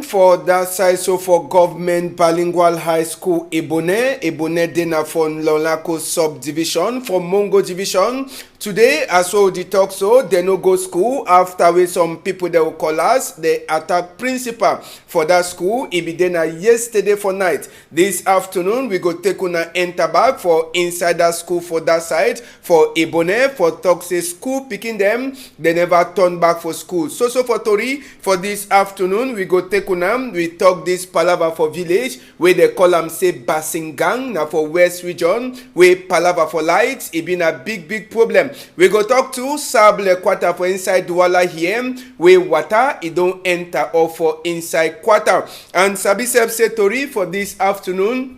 for that side, so for government bilingual high school Ebone Dena from Lolako subdivision for Mongo division. Today, as well the talk so they no go school after with some people they will call us. They attack principal for that school. It be then yesterday for night. This afternoon we go take una enter back for inside that school for that side for Ebone for talk say school picking them. They never turn back for school. So for Tori for this afternoon we go take una. We talk this palava for village where they call them say Basingang now for West region where palava for lights. It been a big problem. We go talk to Sable Quarter for inside Douala here where water it don't enter or for inside quarter. And Sabi say Tori for this afternoon.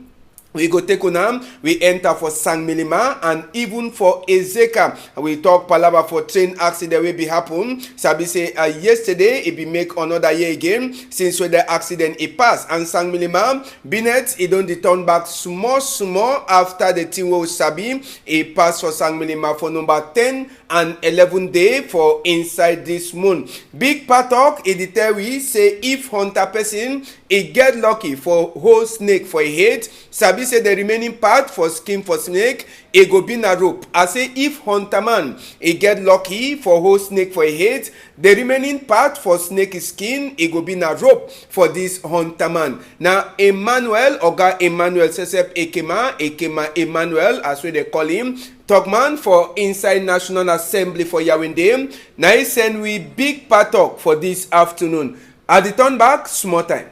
We go take unam, we enter for San Milima and even for Ezeka. We talk palava for train accident will be happen. Sabi say yesterday it be make another year again since when the accident it passed. And San Milima, Binet it don't return back small after the team will Sabi it pass for San Milima for number 10 and 11 day for inside this moon. Big Patok it tell we say if hunter person it get lucky for whole snake for a head. Sabi say the remaining part for skin for snake, it go be na rope. I say if hunter man, it get lucky for whole snake for a head, the remaining part for snake skin, it go be na rope for this hunter man. Now Emmanuel, Oga Emmanuel, Sesep Ekema Emmanuel, as we they call him, Talkman for inside National Assembly for Yawende. Now he send we big patok for this afternoon. At the turn back, small time.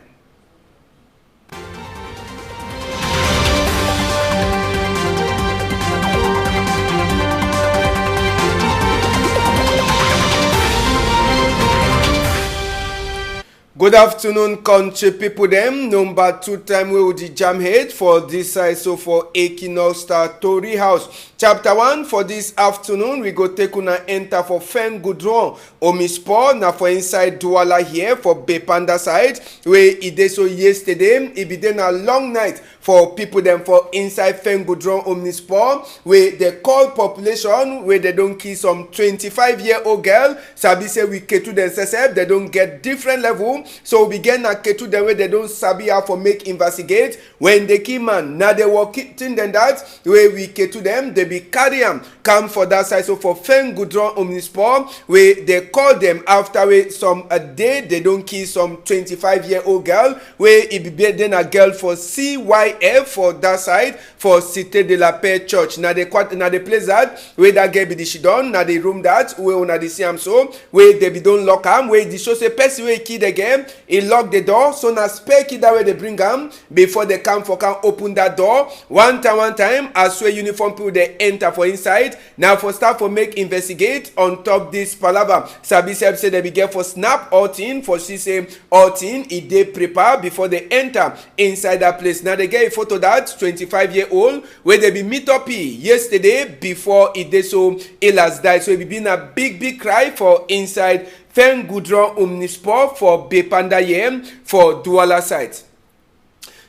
Good afternoon, country people them. Number 2 time we will the jam head for this side, so for Equinox Tori House. Chapter 1 for this afternoon, we go take una enter for Fen Goudron, Omispo, na for inside Douala here for Bepanda side, where it did so yesterday. It be then a long night for people them for inside Fen Goudron, Omnisport, where they call population, where they don't kill some 25-year-old girl. Sabi say we ketu themselves, they don't get different level. So we begin na ketu them where they don't sabi how for make investigate. When they kill man, now they work in than that, where we ketu them, they be carry them, come for that side. So for Fen Goudron Omnisport, where they call them after where some a day, they don't kill some 25-year-old girl, where it be then a girl for CYF for that side, for Cité de la Paix Church. Now they place that, where that girl be the she done, now they room that, where una the see am so, where they be don't lock am, where the show say person where kid again, he lock the door, so na spare kid that way they bring am, before they come for can open that door, one time, as where uniform people they enter for inside, now for start for make investigate on top this palava. Sabi say they be get for snap all thing, for she say all thing, it they prepare before they enter inside that place. Now they get a photo that 25-year-old, where they be meet up yesterday before it they so ill has died. So it be been a big cry for inside Fen Goudron Omnisport for Bepanda here for Douala site.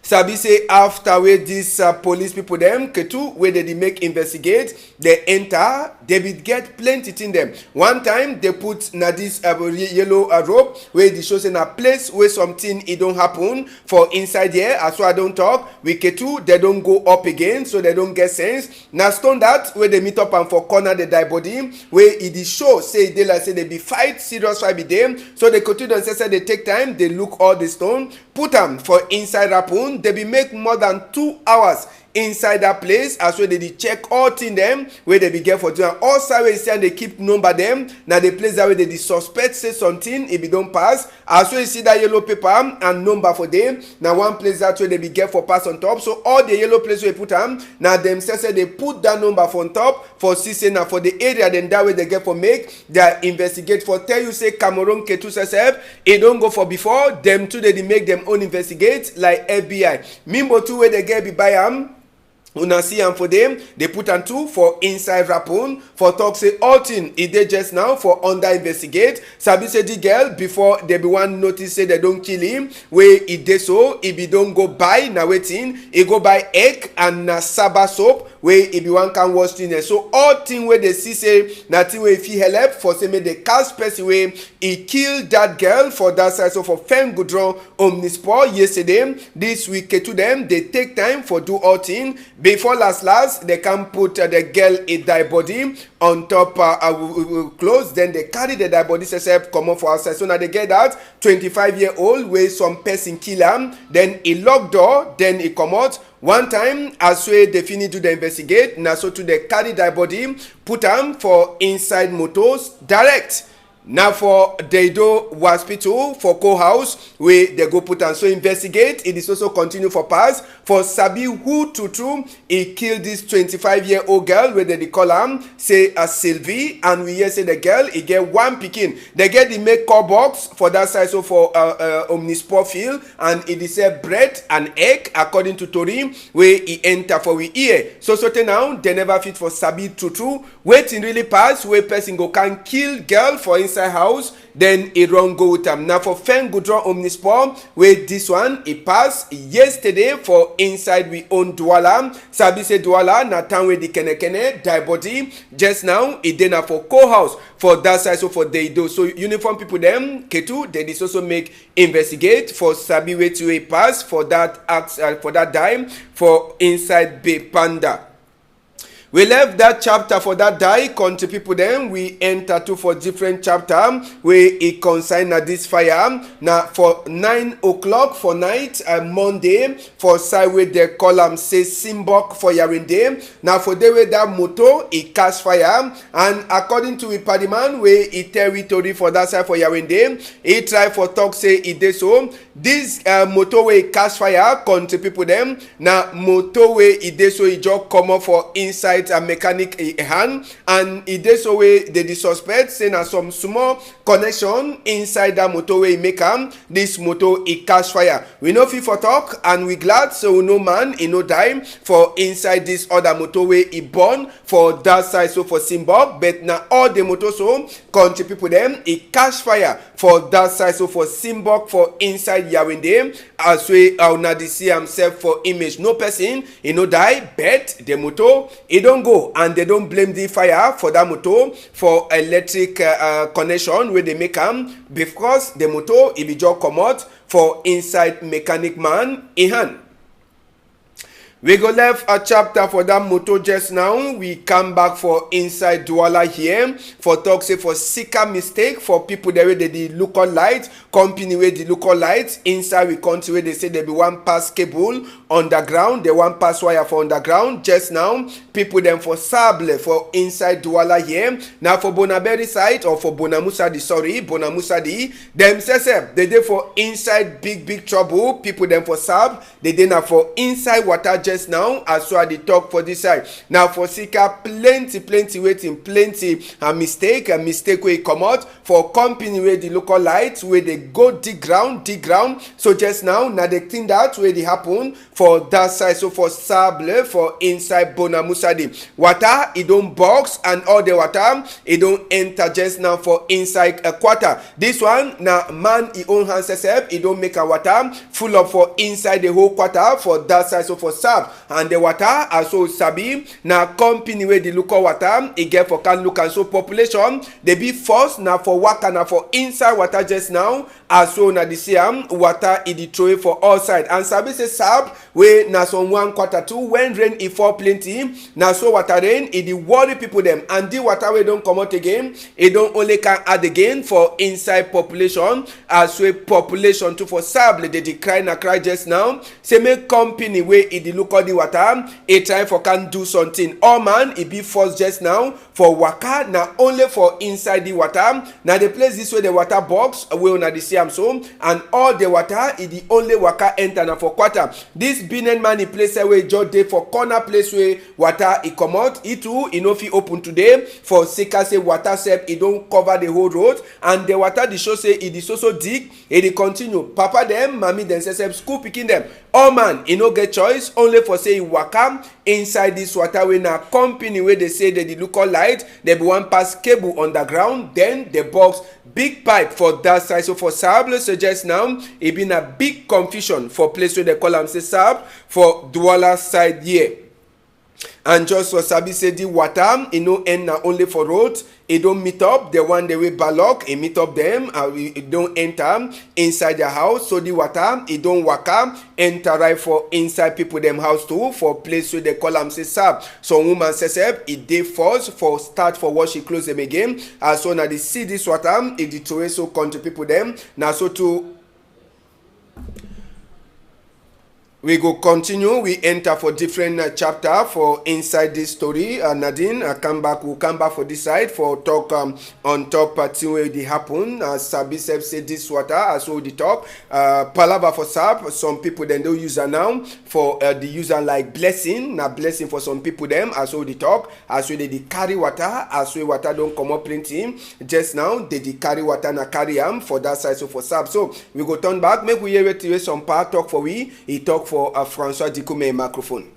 Sabi say after where these police people them ketu where they make investigate, they enter, they will get plenty in them. One time they put na this yellow rope where they show say na place where something it don't happen for inside here. As well I don't talk, we ketu they don't go up again, so they don't get sense. Na stone that where they meet up and for corner the die body where it is show say they like say they be fight serious fight be them. So they ketu themselves say they take time, they look all the stone, put them for inside rapun. They be make more than 2 hours inside that place, as well they check all thing them where they be get for doing all side where say they keep number them. Now the place that way they suspect say something if it don't pass, as well you see that yellow paper and number for them. Now one place that way they be get for pass on top, so all the yellow place we put them, now themselves say they put that number for on top for see now for the area, then that way they get for make their investigate for tell you say Cameroon Ketu Sesep, it don't go for before them too they make them own investigate like FBI. Mimbo too where they get be buy them. Una see am for them, they put am too for inside rapun for talk say all thing e dey just now for under investigate. Sabi say the girl before they be one notice say they don't kill him, where e dey so e be don't go buy na wetin e go buy egg and na saba soap wey e be one kind worst thing. So all thing wey dey see say na thing wey fit help for say make dey catch person wey e kill that girl for that side. So for Fengudron Omnisport yesterday, this week to them dey take time for do all thing before last they can put the girl in die body on top clothes, then they carry the die body self comot for outside. So now they get that 25-year-old wey some person kill am, then e lock door, then e comot. One time as wey dey finish do the investigate, na so to dey carry die body put am for inside motos direct. Now for Deido hospital for co-house where they go put am. So investigate, it is also continue for pass for sabi who true he killed this 25-year-old girl where they call am say as Sylvie, and we hear say the girl he get one pikin. They get the make call box for that side. So for Omnisport field, and it is a bread and egg according to Tori where he enter for we ear. So now they never fit for sabi true waiting really pass where person go can kill girl for inside house, then e run go with am. Now for Fengudron Omnisport where this one e pass yesterday for inside we own Douala. Sabi say Douala na town where the kene die body just now e dey na for co-house for that side. So for Deido, so uniform people them Ketu they dis also make investigate for sabi way to a pass for that for that dime for inside Bay Panda. We left that chapter for that die country people then we enter to for different chapter where it concern this fire. Now for 9 o'clock for night Monday for side where they call am say Simbok for Yarinde. Now for the way that motor it catch fire, and according to Ipadiman where it territory for that side for Yarinde, he try for talk say it dey so. This motorway catch fire country people them na motorway it dey so it just come up for inside a mechanic hand, and it dey so way they suspect say na some small connection inside that motorway make am this motor it catch fire. We no fit for talk, and we glad so no man e no die for inside this other motorway e burn for that side. So for Simbok, but na all the motor so country people them it catch fire for that side. So for Simbok for inside Yawinde, as we una dey see himself for image, no person e no die, but the motor e don go, and they don't blame the fire for that motor for electric connection where they make am, because the motor e be just comot for inside mechanic man in hand. We go left a chapter for that motor just now. We come back for inside Douala here for talk say for seeker mistake for people there where they the local light company where the local lights inside we country where they say there be one pass cable underground, the one pass wire for underground. Just now people them for Sable for inside Douala here. Now for Bonaberi side or for Bonamusadi, sorry, Bonamusadi themselves they dey for inside big trouble. People them for Sab they dey now for inside water just now as well. They talk for this side. Now for seeker plenty waiting, plenty mistake where it come out for company where the local lights where they go dig ground. So just now the thing that where they happen for that side. So for Sable for inside Bonamusadi water it don't box, and all the water it don't enter just now for inside a quarter. This one now man he own hands himself, it don't make a water full up for inside the whole quarter for that side. So for Sab, and the water also sabi na company where the local water it get for can look, and so population they be forced now for waka now for inside water just now as so na the same water it dey throw for all side. And sabi say Sab where na some 1 quarter 2 when rain it fall plenty, na so water rain it dey worry people them, and the water wey don't come out again it don't only can add again for inside population as well. Population too for Sable they dey cry just now say make company where it dey look all the water it try for can do something. All man it be forced just now for waka na only for inside the water. Now the place this way the water box wey una dey see am so, and all the water it the only waka enter na for quarter. This Benin man place where just dey for corner place where water it come out, it too e no fit open today for seeker say water sef it don't cover the whole road, and the water dey show say it is so deep it dey continue. Papa them mami them sef school picking them, all man e no get choice only for say waka inside this water wey na company where they say that the local light there be one pass cable underground, then the box big pipe for that side. So for Sable so just now it been a big confusion for place where they call am say Sab for Douala side here. And just for sabi say the water, no end na only for road. It don't meet up the one the way balok, it meet up them, and it don't enter inside their house. So the water, it don't waka, enter right for inside people them house too, for place where they call them say sab. So woman says it dey first for start for what she close them again. As so now they see this water, it the so country people them. Now so to we go continue. We enter for different chapter for inside this story. Nadine, we'll come back for this side for talk on top thing where they happen. Sabi Seb say this water as well the talk. Palava for Sab. Some people then don't use it now for the user like blessing. Now blessing for some people them as well the talk. As well they carry water. As well water don't come up plenty. Just now they carry water na carry am for that side so for Sab. So we go turn back. Make we hear it some part talk for we. He talk for François Dikoumé microphone.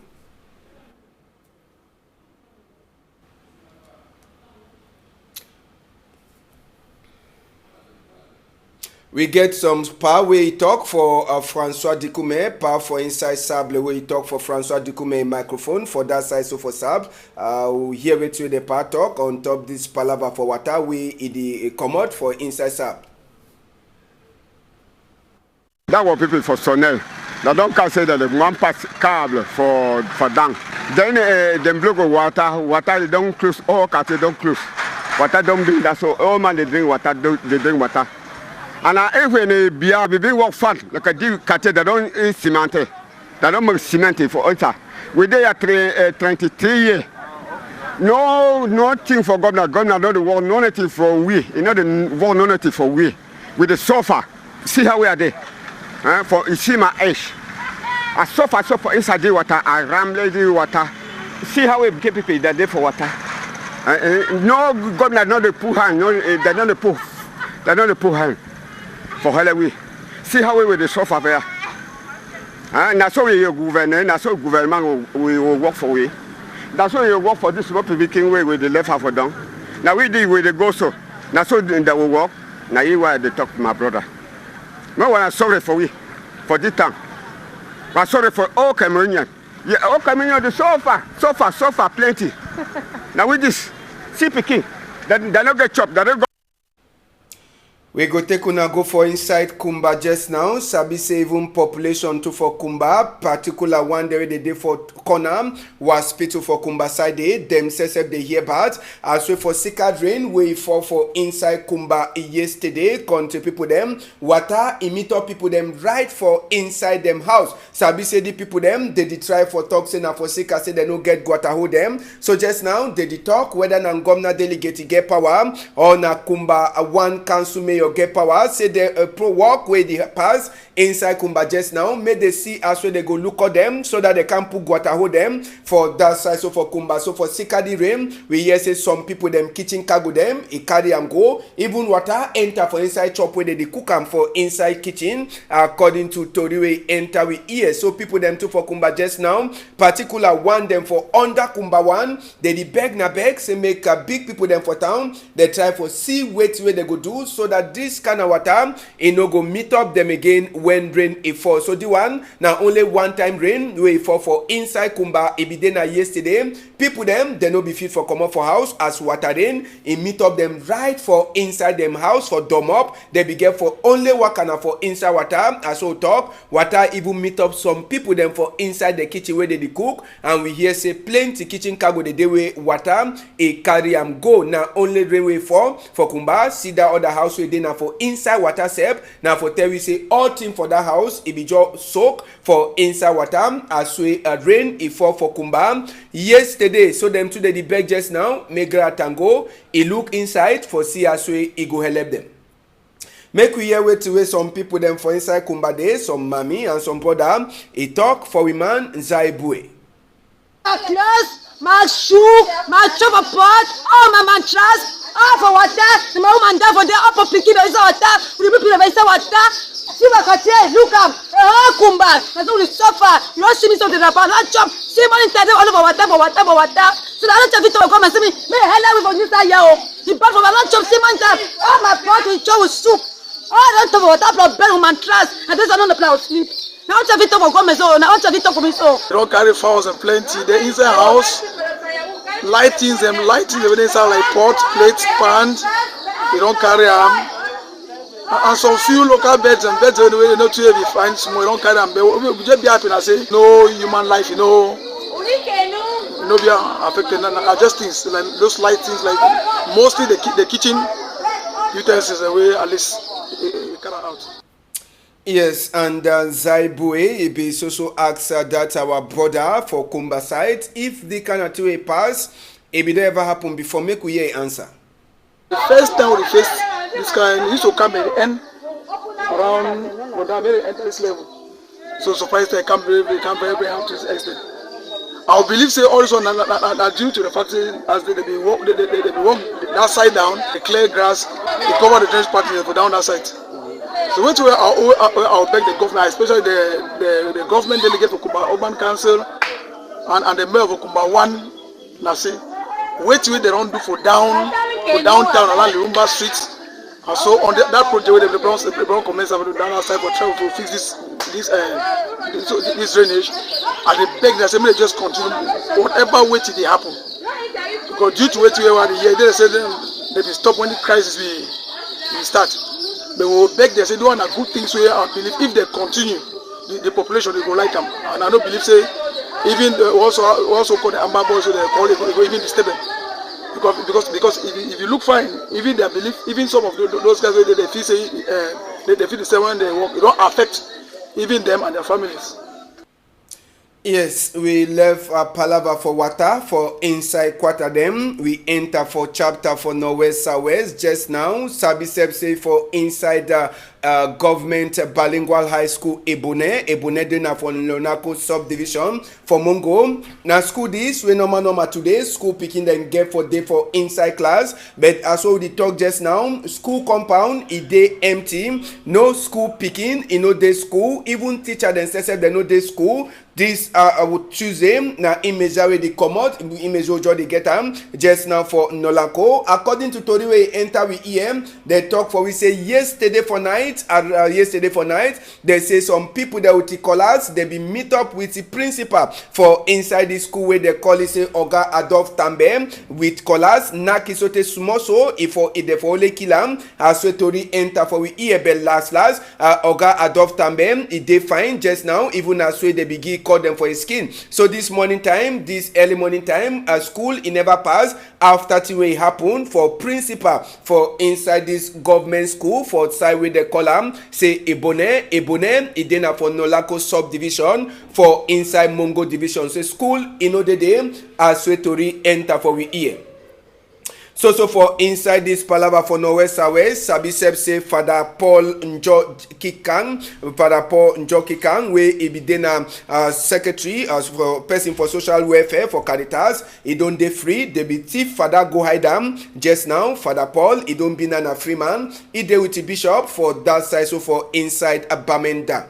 We get some part where he talk for François Dikoumé, part for inside Sable where he talk for François Dikoumé microphone for that side so for Sable. We hear it with the part talk on top this palava for water we it come out for inside Sable. That was people for Sonel. Now don't say that the one pass cable for down. Then them block of water they don't close, all cats don't close. Water don't drink that so all man they drink water, they drink water. And if we beer we work fun like a deal cat they don't cement. They don't make cement for us. We there 23 years. No nothing for governor don't want nothing for we. You know the want nothing for we. With the sofa. See how we are there. For you see my ash. I suffer inside the water, I ramble the water. See how we get people that day for water. No government not the poor hand, no, they're not the poor. They're not the poor hand. For Halloween. See how we with the suffer there. And that's how we government, that's how government we will work for we. That's why you work for this Republican way with the left half of down. Now we did with the go so. That's how that will work. Now you why they talk to my brother. No one is sorry for we, for this time. I'm sorry for all Cameroonians. Yeah, all Cameroonians, the sofa, plenty. Now with this, see Peking, they don't get chopped, they don't go. We go take una go for inside Kumba just now. Sabi say even population too for Kumba, particular one there the day for corner was hospital for Kumba side day. Them says they hear bad. As well for sickard rain we fall for inside Kumba yesterday. Country people them water meet up people them right for inside them house. Sabi say the people them they try for talk say na for sick say they no get water hold them. So just now they talk whether na governor delegate get power or na Kumba one council mayor get power. Say they pro work where they pass inside Kumba just now. May they see as well they go look at them so that they can put water hold them for that side. So for Kumba, so for Sikadi rain, we hear say some people them kitchen cargo them, it carry them go. Even water enter for inside chop where they cook them for inside kitchen. According to Tori we enter we here. So people them too for Kumba just now. Particular one them for under Kumba one. They beg say make big people them for town. They try for see wait where they go do so that this kind of water it no go meet up them again when rain it fall. So the one now only one time rain we fall for inside Kumba it be there na yesterday. People them they no be fit for come up for house as water rain it meet up them right for inside them house for dome up. They be get for only wakana for inside water as we talk water even meet up some people them for inside the kitchen where they cook and we hear say plenty kitchen cargo the day way water it carry am go now only rain way fall for Kumba. See that other house where they now for inside water sep now for tell we say all thing for that house it be just soak for inside water as we rain it fall for Kumba yesterday. So them today the beg just now make tango it look inside for see as we it go help them. Make we hear wait to wait some people them for inside Kumba day, some mommy and some brother he talk for women Zaibue. My shoe, my chopper pot, all my mattress, all for water, my woman down for the upper picky by water, we people by water. See my cartier, look up, Kumba, that's all the suffer. You don't see me something about that chop, see money all over water. So I don't have it to come and see me, may hell with on this yao. The part of my lunch chop, see my all my pot with chow with soup. Oh, I don't have water, blood, bell, mattress, and this is another place sleep. Now what have you talk about maison? Now what have you talk about maison? They don't carry fowls and plenty. The inside house, lightings inside like pot, plates, pans. They don't carry them. And some few local beds and beds anyway, they not too heavy, find small, they don't carry them. But we just be happy and say, no human life, be affected. Just things like those light things, like mostly the kitchen utensils away, at least it carry out. Yes, and Zaibue Ebe also asks that our brother for Kumba side, if the Kanatue pass, it will never happen before, make we hear answer. The first time we faced this kind, used to come at the end around very enter this level. So surprised they come very hard to this extent. I believe say also that due to the fact that as they be walk that side down, the clear grass, they cover the trench party for down that side. So which way I'll beg the government, especially the government delegate for Kumba Urban Council and the mayor of Kumba 1, Nasi, which way they don't do for downtown around Lumba Street. And so on that project where the brown comments have down outside for travel to fix this drainage, and they beg the assembly just continue whatever way till they happen. Because due to what we were here, they said they will stop when the crisis will start. They will beg they say do one good things where I believe if they continue, the population will go like them. And I don't believe say even also called the Amber Boys, so they call it even disturb them. Because if you look fine, even their belief, even some of those guys they feel say they feel the same when they walk, it don't affect even them and their families. Yes, we left a palaver for water for inside quarter them. We enter for chapter for Northwest Southwest just now. Sabi say for inside the government bilingual high school Ebone dena for Lonako subdivision for Mongo. Now school this we normal today school picking them get for day for inside class, but as we talk just now, school compound it dey empty, no school picking, no day school, even teacher themselves they no day school. This I would choose them now image where they come out, image where they get them just now for Nolanko. According to Tori we enter with EM, they talk for we say yesterday for night they say some people that would call us, they be meet up with the principal for inside the school where they call it say Oga Adolf Tambe with callers Nakisote Sumoso if for ole kilam as we Tori enter for we EB last Oga Adolf Tambe it they find just now even as we they begin call them for his skin. So this early morning time, at school it never passed after the way happened for principal for inside this government school for side with the column say Ebone it then for Nolako subdivision for inside Mongo division. So school the day as we Tori enter for we ear. So for inside this palaver for Northwest Southwest, Sabi say Father Paul Njo Kikang, where he be then secretary as for person for social welfare for Caritas. He don't dey free. They be thief Father go hide them just now. Father Paul he don't be a free man. He dey with the bishop for that side. So for inside Bamenda.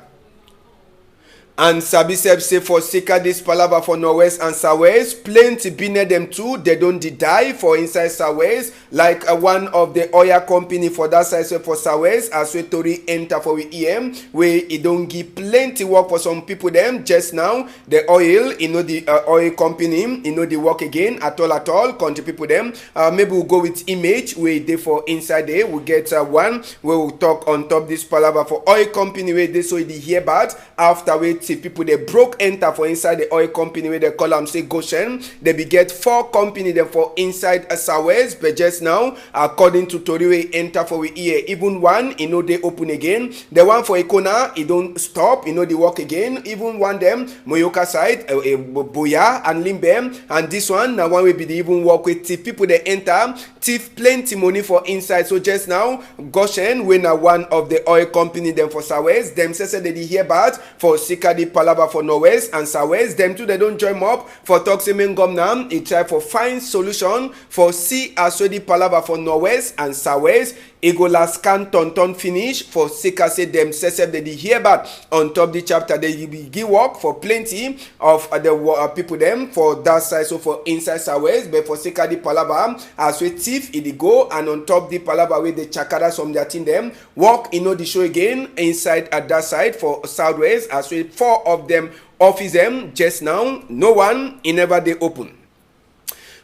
And Sabi say for Sika this palaver for Northwest and Southwest, plenty be near them too. They don't die for inside Southwest, like one of the oil company for that side so for Southwest as we Tori enter for we EM where it don't give plenty work for some people them just now. The oil, the oil company, the work again at all. Country people them. Maybe we'll go with image where they for inside there. We'll get one where we'll talk on top this palaver for oil company where they so the hear about after we people they broke enter for inside the oil company where they call them say Goshen. They be get 4 company them for inside Southwest, but just now according to Tori enter for we ear even one they open again. The one for Ikona it don't stop the work again. Even one them Moyoka side Boya and Limbem, and this one now one will be the even work with thief people they enter thief plenty money for inside. So just now Goshen when one of the oil company them for Southwest them say they hear about for Sika the palaver for Northwest and Southwest. Them too they don't join up for Toximen Gomnam. It try for find solution for see as well the palaver for Northwest and Southwest. e go last scan ton finish for sake say them sesef they dey hear back on top the chapter. They will give work for plenty of the people them for that side, so for inside Southwest, but for sake of the palava as we thief e dey go, and on top the palava with the chakara some their team them work the show again inside at that side for Southwest as we 4 of them office them just now, no one never they open.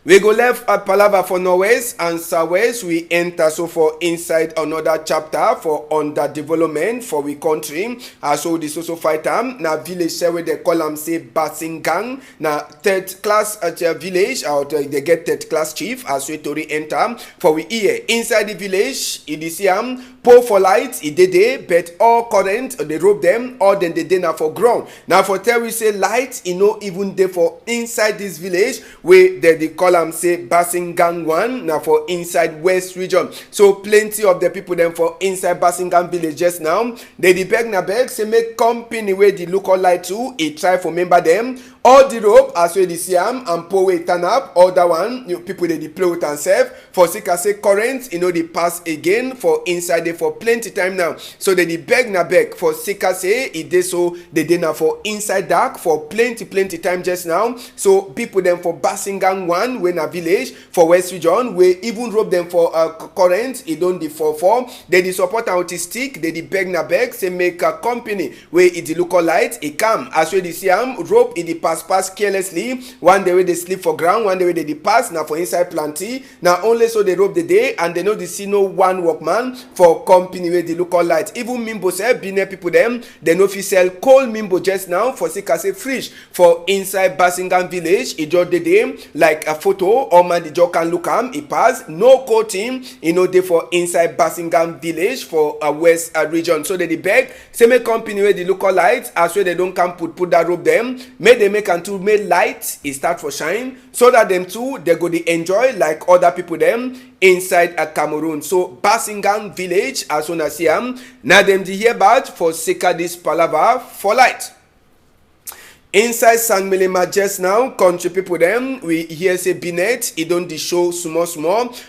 We go left at Palava for Northwest and Southwest. We enter so for inside another chapter for underdevelopment for we country. So this also fight na village say where they call them say Basingang na 3rd class at your village, or they get 3rd class chief as we to enter for we here inside the village. It is pole for light e dey but all current they rope them, or then they dey na for ground. Now for tell we say light no even dey for inside this village where they call am say Basingang 1 na for inside west region. So plenty of the people them for inside Basingang village just now they dey beg say make company where the local light too e try for member them all the rope as we see am and pole wey turn up. Other one people they play with and serve for say current they pass again for inside there for plenty time now. So they beg for sika say it dey so they dey now for inside dark for plenty time just now. So people them for Basingang 1 when a village for west region where even rope them for current it don't dey for they dey support autistic. They beg say make a company where it the local light it come as we see am rope it dey pass carelessly. One day where they sleep for ground, one day where they pass now for inside plenty. Now only so they rope the day and they know they see no one workman for company where they local light. Even Mimbo say bine people them they know if you sell cold Mimbo just now for say fridge for inside Basingang village. It just the day like a photo or man the job can look am it pass no coating they for inside Basingang village for a west region. So they beg say make company where the local light as well they don't come put that rope them may they make and to make light it start for shine so that them too they go they enjoy like other people them inside a Cameroon. So Basingang village as soon as now them the hear about for sake this palava for light. Inside Sangmelema just now, country people them we hear say Binet it don't show small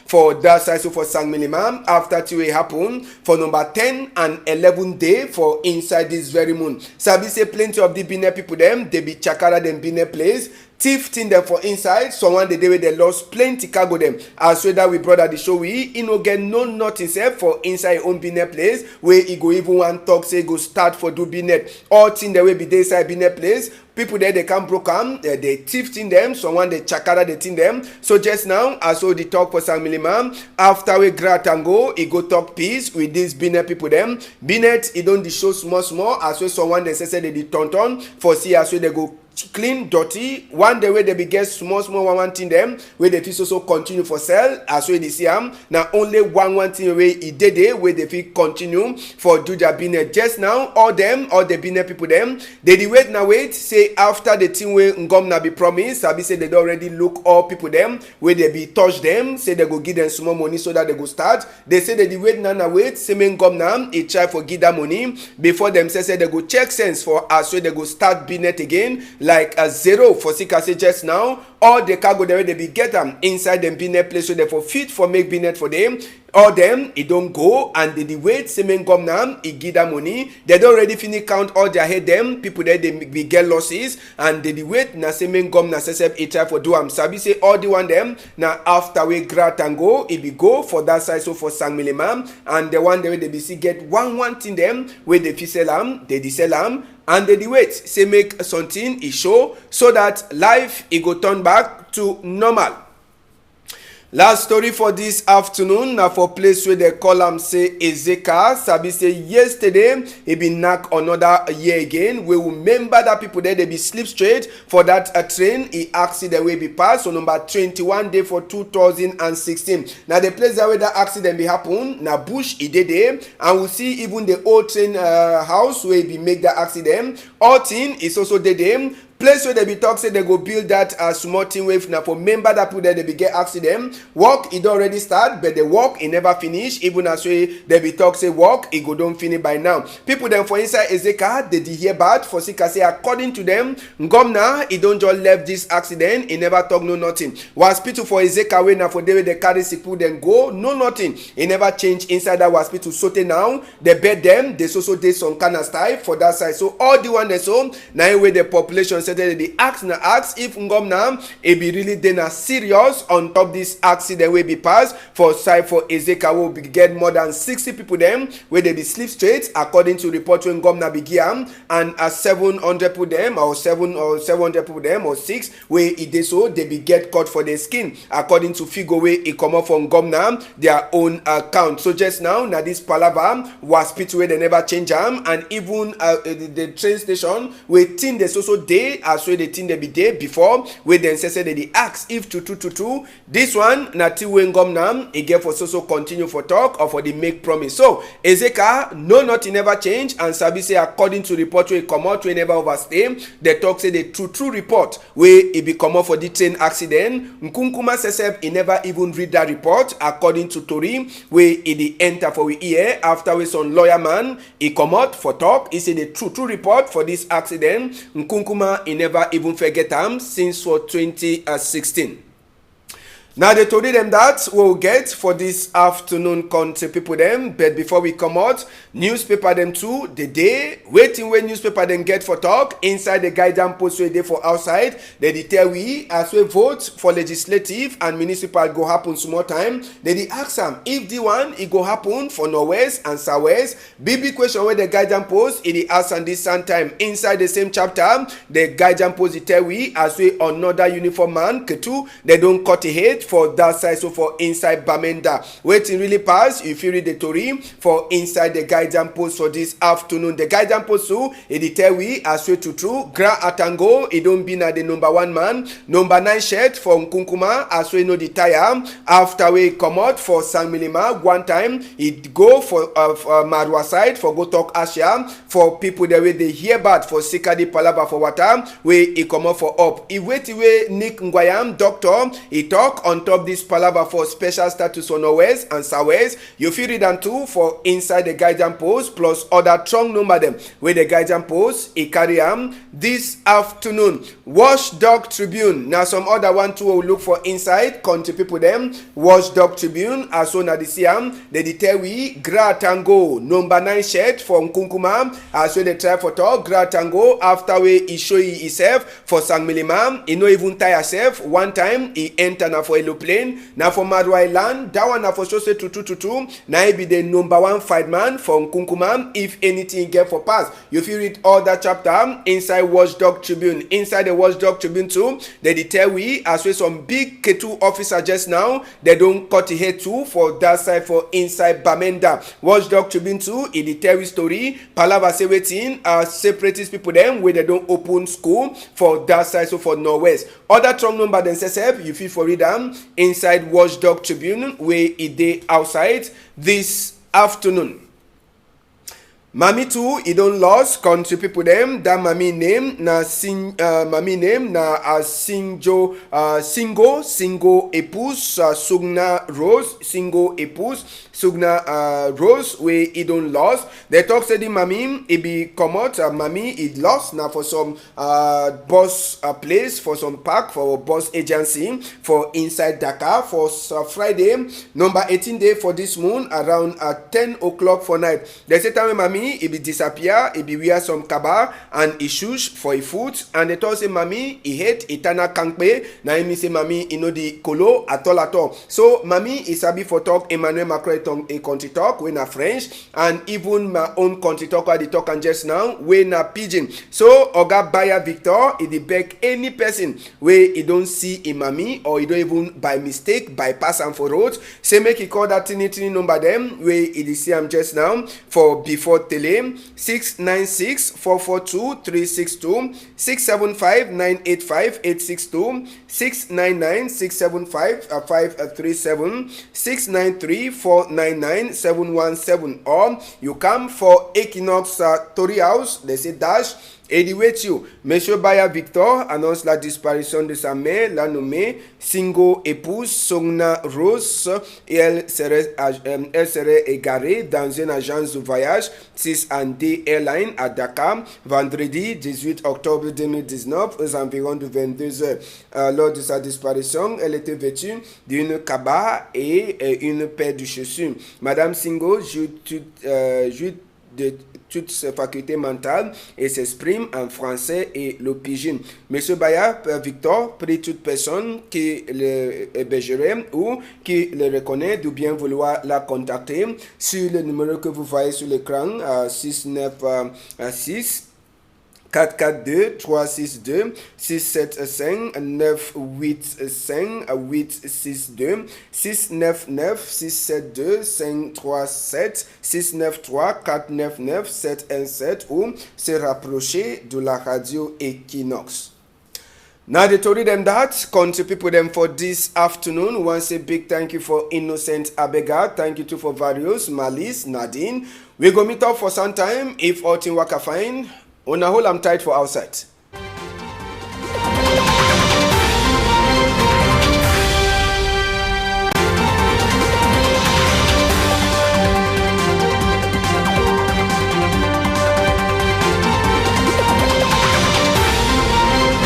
for that side. So for Sangmelema after till it happen for number 10 and 11 day for inside this very moon. Sabi say plenty of the Binet people them they be chakara them Binet place. Thief thing them for inside. Someone the day where they lost plenty cargo them. As well that we brought at the show we get no nothing self for inside own Binet place where he go even one talk say go start for do Binet. All thing the way be dey inside Binet place. People there they can broke am, they thief in them, someone they chakara they tin them. So just now as so the talk for Sangmelema after we gratango he go talk peace with these Binet people them. Binet it don't show small as well someone they say they turn for see as well they go clean dirty one day where they be get small one thing them where they feel so continue for sell as well they see am now only one thing where it day where they feel continue for do their Binet just now. All the Binet people them they wait say after the thing where Ngomna be promised Sabi say they already look all people them where they be touch them say they go give them small money so that they go start. They say they wait say me Ngomna it try for give that money before them say they go check sense for as well they go start Binet again like a zero for sika say just now. All the cargo there they be get them inside them Binet place so they for fit for make Binet for them. All them it don't go and they wait say men come now it give that money. They don't already finish count all their head them people there they be get losses and they wait na say men come na say it try for do am. Sabi say all the one them now after we gratango it be go for that side. So for Sangmelema and the one there they be see get one thing them where they fi sell am they sell am. And they wait say make something it show so that life it go turn back to normal. Last story for this afternoon now for place where they call am say Ezeka. Sabi say yesterday he be knock another year again. We will remember that people there they be sleep straight for that train he accident will be passed. So number 21 day for 2016. Now the place that where that accident be happen now bush he did there and we see even the old train house where he be make that accident. All thing is also there. place where they be talk say they go build that small thing with now for member that put there they be get accident. Work it already start, but the work it never finish. Even as way they be talk say work it go don't finish by now. People them for inside Ezeka they did hear bad for Sika say according to them Ngomna he don't just left this accident. He never talk no nothing. Hospital for Ezeka way now for they carry sick people then go no nothing. He never change inside that hospital. So now they bed them they so they some kind of style for that side. So all the one they so now way the population said they ask if Ngomna it be really then serious on top this accident will be passed for side for Ezeka will be get more than 60 people them where they be sleep straight according to report when Ngomna began and 700 people them or 700 people them or 6 where it is so they be get caught for their skin according to figure way it come up from Ngomna their own account. So just now this palava was pit where they never change them and even the train station where tin they so day as well the tin they be there before where then say they ask if to this one na till when Ngomna it get for so continue for talk or for the make promise. So Ezeka no nothing never change and Sabi say according to report where come out we never overstay. They talk say the true report where it be come out for the train accident. Nkunkuma says he never even read that report according to Tori where it enter for we ear after we some lawyer man he come out for talk. He say the true report for this accident. Nkunkuma he never even forget them since for 2016. Now they told them that we'll get for this afternoon country people them, but before we come out, newspaper them too, the day, waiting when newspaper them get for talk, inside the guidance post where they for outside, they tell we as we vote for legislative and municipal go happen small time, they ask them if the one it go happen for Northwest and Southwest, big question where the guidance post it ask and this same time, inside the same chapter, the guidance post it tell we as we another uniform man, Ketu, they don't cut a head for that side, so for inside Bamenda. Waiting really pass, if you read the Tory for inside the guidance post for this afternoon. The guidance post so it tell we as way to true. Grand Atango, it don't be na the number 1 man. Number 9 shirt for Nkunkuma as we know the tire. After we come out for San Milima, one time it go for Marwa side for go talk Asia for people that way they hear bad for Sikadi Palaba for water where it come out for up. If wait way Nick Nguyam doctor he talk on top this palava for special status on Northwest and Southwest. You feel it and too for inside the guidance post plus other strong number them where the guidance post it carry this afternoon. Watchdog Tribune. Now some other one too will look for inside country people them. Watchdog Tribune as soon as they see they tell we Gratango number 9 shirt for Nkunkuma as well they try for talk Gratango after we he show himself for San Milima. He no even tie herself one time he enter now for a plane now for Marwa Island that one now for show say 2 now he be the number 1 fight man for Nkunkuma if anything get for pass. You feel read all that chapter inside Watchdog Tribune. Inside the Watchdog Tribune too they tell we as well some big K2 officer just now they don't cut the head too for that side for inside Bamenda. Watchdog Tribune too it tell we story Palava say waiting separatist people them where they don't open school for that side so for Northwest. Other strong number then says you feel for read inside Watchdog Tribune where it day outside this afternoon. Mami too, he don't lost country people them. That mami name na mami name na Singo Epus Sugna Rose Singo Epus Sugna Rose where he don't lost. They talk say the mami he be come out mami he lost now for some bus place for some park for bus agency for inside Dakar for Friday number 18 day for this moon around 10 o'clock for night. They say time mami he be disappear, he be wear some kaba and he shoes for his foot and they told say mami he hate eternal kankpe. Now he say mami he know the kolo at all. So mami is sabi for talk Emmanuel Macron a country talk when a French and even my own country talk where they talk and just now when a pidgin. So Oga Baya Victor he beg any person where he don't see a mami or he don't even by mistake bypass and for road say make he call that tiny number them where he see him just now for before tele 696-442-362 675-985-862 699-675-537 693-499-717 or you come for Equinox Tori House they say dash Ediwetio, Monsieur Baya Victor annonce la disparition de sa mère, la nommée Singo épouse Sogna Rose, et elle serait égarée dans une agence de voyage 6&D Airline à Dakar vendredi 18 octobre 2019 aux environs de 22h. Lors de sa disparition, elle était vêtue d'une kaba et une paire de chaussures. Madame Singo joue de toutes ses facultés mentales et s'exprime en français et le pidgin. Monsieur Baya Victor prie toute personne qui l'hébergerait ou qui le reconnaît de bien vouloir la contacter sur le numéro que vous voyez sur l'écran 696 442 362 675 985 862 699 672 537 693 499 717 ou se rapprocher de la radio Equinox. Now they told them that, country people them for this afternoon. Once a big thank you for Innocent Abega. Thank you too for Various, Malice, Nadine. We go meet up for some time. If all thing work fine, on a whole I'm tight for outside.